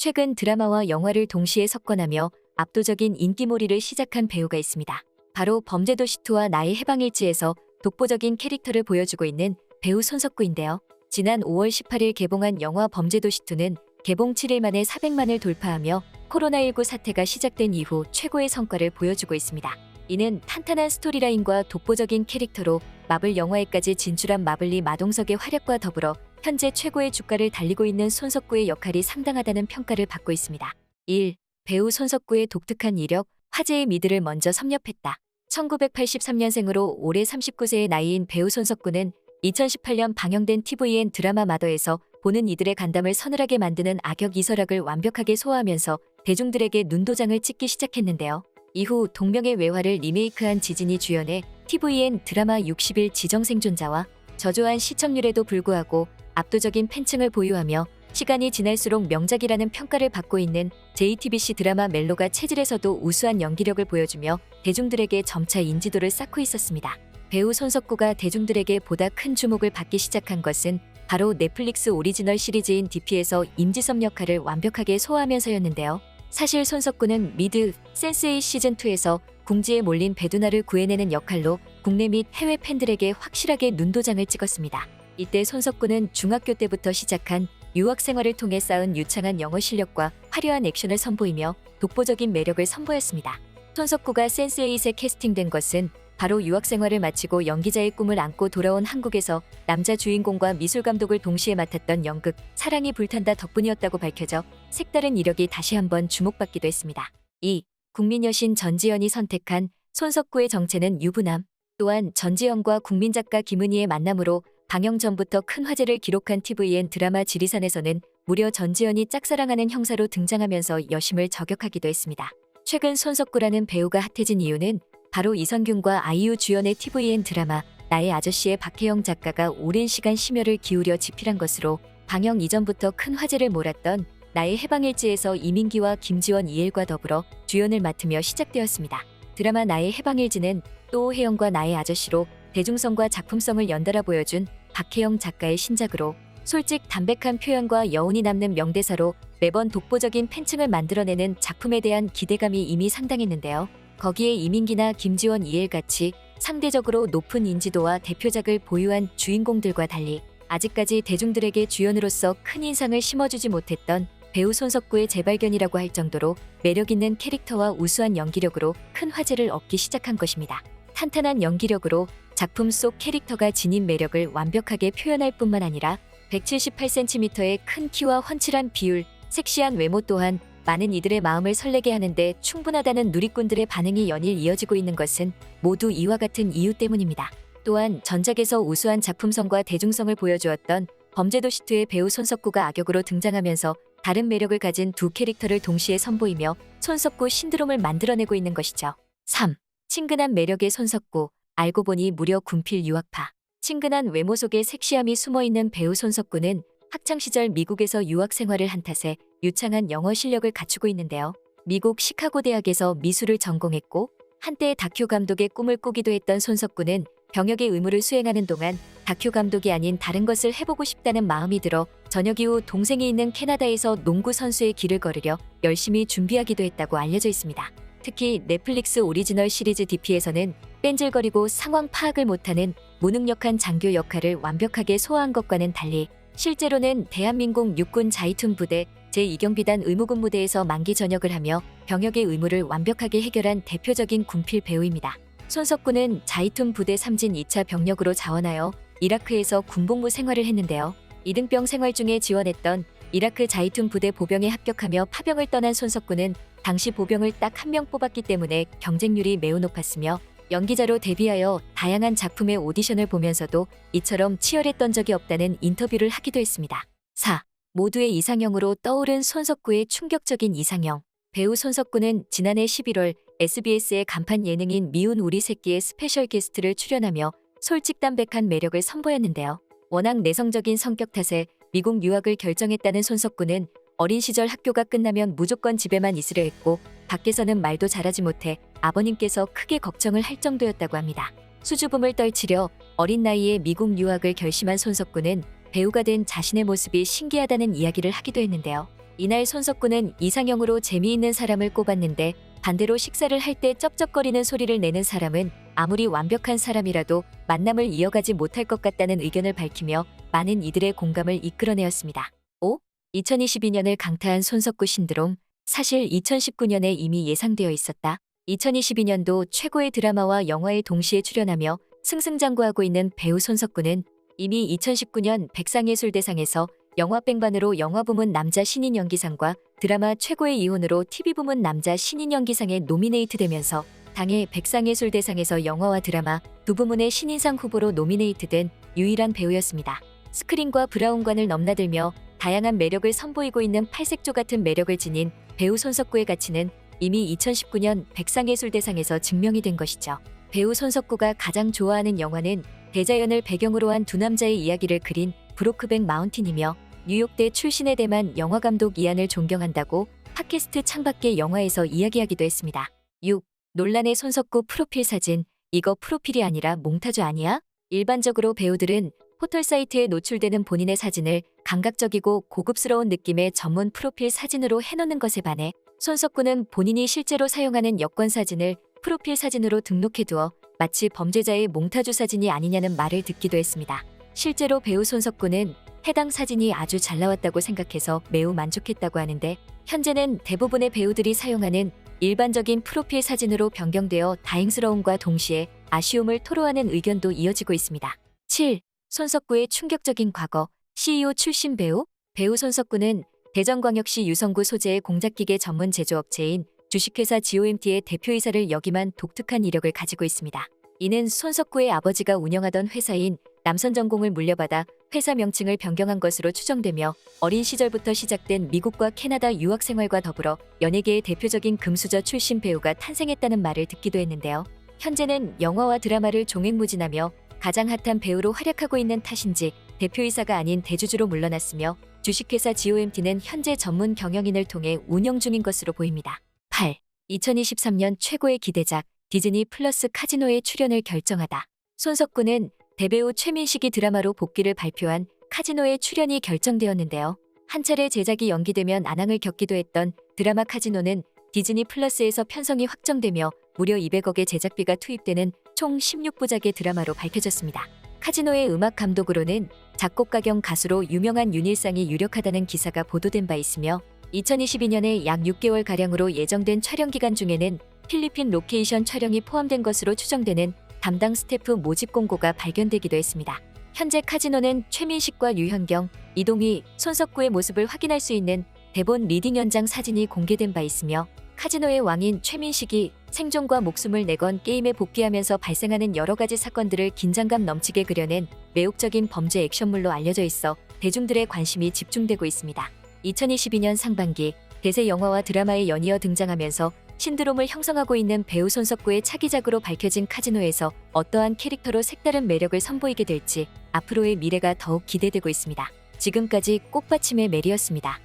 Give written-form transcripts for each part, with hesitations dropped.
최근 드라마와 영화를 동시에 석권하며 압도적인 인기몰이를 시작한 배우가 있습니다. 바로 범죄도시2와 나의 해방일지에서 독보적인 캐릭터를 보여주고 있는 배우 손석구인데요. 지난 5월 18일 개봉한 영화 범죄도시2는 개봉 7일 만에 400만을 돌파하며 코로나19 사태가 시작된 이후 최고의 성과를 보여주고 있습니다. 이는 탄탄한 스토리라인과 독보적인 캐릭터로 마블 영화에까지 진출한 마블리 마동석의 활약과 더불어 현재 최고의 주가를 달리고 있는 손석구의 역할이 상당하다는 평가를 받고 있습니다. 1. 배우 손석구의 독특한 이력, 화제의 미드를 먼저 섭렵했다. 1983년생으로 올해 39세의 나이인 배우 손석구는 2018년 방영된 tvN 드라마 마더에서 보는 이들의 간담을 서늘하게 만드는 악역 이설학을 완벽하게 소화하면서 대중들에게 눈도장을 찍기 시작했는데요. 이후 동명의 외화를 리메이크한 지진이 주연해 tvN 드라마 60일 지정생존자와 저조한 시청률에도 불구하고 압도적인 팬층을 보유하며 시간이 지날수록 명작이라는 평가를 받고 있는 JTBC 드라마 멜로가 체질에서도 우수한 연기력을 보여주며 대중들에게 점차 인지도를 쌓고 있었습니다. 배우 손석구가 대중들에게 보다 큰 주목을 받기 시작한 것은 바로 넷플릭스 오리지널 시리즈인 DP에서 임지섭 역할을 완벽하게 소화하면서였는데요. 사실 손석구는 미드 센스8 시즌2에서 궁지에 몰린 배두나를 구해내는 역할로 국내 및 해외 팬들에게 확실하게 눈도장을 찍었습니다. 이때 손석구는 중학교 때부터 시작한 유학 생활을 통해 쌓은 유창한 영어 실력과 화려한 액션을 선보이며 독보적인 매력을 선보였습니다. 손석구가 센스8에 캐스팅된 것은 바로 유학 생활을 마치고 연기자의 꿈을 안고 돌아온 한국에서 남자 주인공과 미술 감독을 동시에 맡았던 연극 사랑이 불탄다 덕분이었다고 밝혀져 색다른 이력이 다시 한번 주목받기도 했습니다. 2. 국민 여신 전지현이 선택한 손석구의 정체는 유부남. 또한 전지현과 국민 작가 김은희의 만남으로 방영 전부터 큰 화제를 기록한 tvN 드라마 지리산에서는 무려 전지현이 짝사랑하는 형사로 등장하면서 여심을 저격하기도 했습니다. 최근 손석구라는 배우가 핫해진 이유는 바로 이성균과 아이유 주연의 tvN 드라마 나의 아저씨의 박혜영 작가가 오랜 시간 심혈을 기울여 집필한 것으로 방영 이전부터 큰 화제를 몰았던 나의 해방일지에서 이민기와 김지원 이엘과 더불어 주연을 맡으며 시작되었습니다. 드라마 나의 해방일지는 또 혜영과 나의 아저씨로 대중성과 작품성을 연달아 보여준 박혜영 작가의 신작으로 솔직 담백한 표현과 여운이 남는 명대사로 매번 독보적인 팬층을 만들어내는 작품에 대한 기대감이 이미 상당했는데요. 거기에 이민기나 김지원 이엘같이 상대적으로 높은 인지도와 대표작을 보유한 주인공들과 달리 아직까지 대중들에게 주연으로서 큰 인상을 심어주지 못했던 배우 손석구의 재발견이라고 할 정도로 매력있는 캐릭터와 우수한 연기력으로 큰 화제를 얻기 시작한 것입니다. 탄탄한 연기력으로 작품 속 캐릭터가 지닌 매력을 완벽하게 표현할 뿐만 아니라 178cm의 큰 키와 훤칠한 비율, 섹시한 외모 또한 많은 이들의 마음을 설레게 하는데 충분하다는 누리꾼들의 반응이 연일 이어지고 있는 것은 모두 이와 같은 이유 때문입니다. 또한 전작에서 우수한 작품성과 대중성을 보여주었던 범죄도시2의 배우 손석구가 악역으로 등장하면서 다른 매력을 가진 두 캐릭터를 동시에 선보이며 손석구 신드롬을 만들어내고 있는 것이죠. 3. 친근한 매력의 손석구, 알고 보니 무려 군필 유학파. 친근한 외모 속에 섹시함이 숨어있는 배우 손석구는 학창시절 미국에서 유학 생활을 한 탓에 유창한 영어 실력을 갖추고 있는데요. 미국 시카고 대학에서 미술을 전공했고 한때 다큐 감독의 꿈을 꾸기도 했던 손석구는 병역의 의무를 수행하는 동안 다큐 감독이 아닌 다른 것을 해보고 싶다는 마음이 들어 전역 이후 동생이 있는 캐나다에서 농구 선수의 길을 걸으려 열심히 준비하기도 했다고 알려져 있습니다. 특히 넷플릭스 오리지널 시리즈 DP에서는 뺀질거리고 상황 파악을 못하는 무능력한 장교 역할을 완벽하게 소화한 것과는 달리 실제로는 대한민국 육군 자이툰 부대 제2경비단 의무근무대에서 만기 전역을 하며 병역의 의무를 완벽하게 해결한 대표적인 군필 배우입니다. 손석구는 자이툰 부대 3진 2차 병력으로 자원하여 이라크에서 군복무 생활을 했는데요. 이등병 생활 중에 지원했던 이라크 자이툰 부대 보병에 합격하며 파병을 떠난 손석구는 당시 보병을 딱 한 명 뽑았기 때문에 경쟁률이 매우 높았으며 연기자로 데뷔하여 다양한 작품의 오디션을 보면서도 이처럼 치열했던 적이 없다는 인터뷰를 하기도 했습니다. 4. 모두의 이상형으로 떠오른 손석구의 충격적인 이상형. 배우 손석구는 지난해 11월 SBS의 간판 예능인 미운 우리 새끼의 스페셜 게스트를 출연하며 솔직담백한 매력을 선보였는데요. 워낙 내성적인 성격 탓에 미국 유학을 결정했다는 손석구는 어린 시절 학교가 끝나면 무조건 집에만 있으려 했고 밖에서는 말도 잘하지 못해 아버님께서 크게 걱정을 할 정도였다고 합니다. 수줍음을 떨치려 어린 나이에 미국 유학을 결심한 손석구는 배우가 된 자신의 모습이 신기하다는 이야기를 하기도 했는데요. 이날 손석구는 이상형으로 재미있는 사람을 꼽았는데 반대로 식사를 할 때 쩝쩝거리는 소리를 내는 사람은 아무리 완벽한 사람이라도 만남을 이어가지 못할 것 같다는 의견을 밝히며 많은 이들의 공감을 이끌어내었습니다. 5. 2022년을 강타한 손석구 신드롬. 사실 2019년에 이미 예상되어 있었다. 2022년도 최고의 드라마와 영화에 동시에 출연하며 승승장구하고 있는 배우 손석구는 이미 2019년 백상예술대상에서 영화 뺑반으로 영화부문 남자 신인 연기상과 드라마 최고의 이혼으로 TV부문 남자 신인 연기상에 노미네이트되면서 당해 백상예술대상에서 영화와 드라마 두 부문의 신인상 후보로 노미네이트된 유일한 배우였습니다. 스크린과 브라운관을 넘나들며 다양한 매력을 선보이고 있는 팔색조 같은 매력을 지닌 배우 손석구의 가치는 이미 2019년 백상예술대상에서 증명이 된 것이죠. 배우 손석구가 가장 좋아하는 영화는 대자연을 배경으로 한 두 남자의 이야기를 그린 브로크백 마운틴이며 뉴욕대 출신의 대만 영화감독 이안을 존경한다고 팟캐스트 창밖의 영화에서 이야기하기도 했습니다. 6. 논란의 손석구 프로필 사진. 이거 프로필이 아니라 몽타주 아니야? 일반적으로 배우들은 포털 사이트에 노출되는 본인의 사진을 감각적이고 고급스러운 느낌의 전문 프로필 사진으로 해놓는 것에 반해 손석구는 본인이 실제로 사용하는 여권 사진을 프로필 사진으로 등록해두어 마치 범죄자의 몽타주 사진이 아니냐는 말을 듣기도 했습니다. 실제로 배우 손석구는 해당 사진이 아주 잘 나왔다고 생각해서 매우 만족했다고 하는데 현재는 대부분의 배우들이 사용하는 일반적인 프로필 사진으로 변경되어 다행스러움과 동시에 아쉬움을 토로하는 의견도 이어지고 있습니다. 7. 손석구의 충격적인 과거. CEO 출신 배우 손석구는 대전광역시 유성구 소재의 공작기계 전문 제조업체인 주식회사 GOMT의 대표이사를 역임한 독특한 이력을 가지고 있습니다. 이는 손석구의 아버지가 운영하던 회사인 남선전공을 물려받아 회사 명칭을 변경한 것으로 추정되며 어린 시절부터 시작된 미국과 캐나다 유학 생활과 더불어 연예계의 대표적인 금수저 출신 배우가 탄생했다는 말을 듣기도 했는데요. 현재는 영화와 드라마를 종횡무진하며 가장 핫한 배우로 활약하고 있는 탓인지 대표이사가 아닌 대주주로 물러났으며 주식회사 GOMT는 현재 전문 경영인을 통해 운영 중인 것으로 보입니다. 8. 2023년 최고의 기대작 디즈니 플러스 카지노에 출연을 결정하다. 손석구는 대배우 최민식이 드라마로 복귀를 발표한 카지노에 출연이 결정되었는데요. 한 차례 제작이 연기되면 안항을 겪기도 했던 드라마 카지노는 디즈니 플러스에서 편성이 확정되며 무려 200억의 제작비가 투입되는 총 16부작의 드라마로 밝혀졌습니다. 카지노의 음악 감독으로는 작곡가 겸 가수로 유명한 윤일상이 유력하다는 기사가 보도된 바 있으며 2022년에 약 6개월가량으로 예정된 촬영 기간 중에는 필리핀 로케이션 촬영이 포함된 것으로 추정되는 담당 스태프 모집 공고가 발견되기도 했습니다. 현재 카지노는 최민식과 류현경, 이동희, 손석구의 모습을 확인할 수 있는 대본 리딩 현장 사진이 공개된 바 있으며 카지노의 왕인 최민식이 생존과 목숨을 내건 게임에 복귀하면서 발생하는 여러 가지 사건들을 긴장감 넘치게 그려낸 매혹적인 범죄 액션물로 알려져 있어 대중들의 관심이 집중되고 있습니다. 2022년 상반기 대세 영화와 드라마에 연이어 등장하면서 신드롬을 형성하고 있는 배우 손석구의 차기작으로 밝혀진 카지노에서 어떠한 캐릭터로 색다른 매력을 선보이게 될지 앞으로의 미래가 더욱 기대되고 있습니다. 지금까지 꽃받침의 메리였습니다.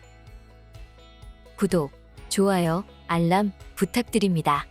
구독, 좋아요, 알람 부탁드립니다.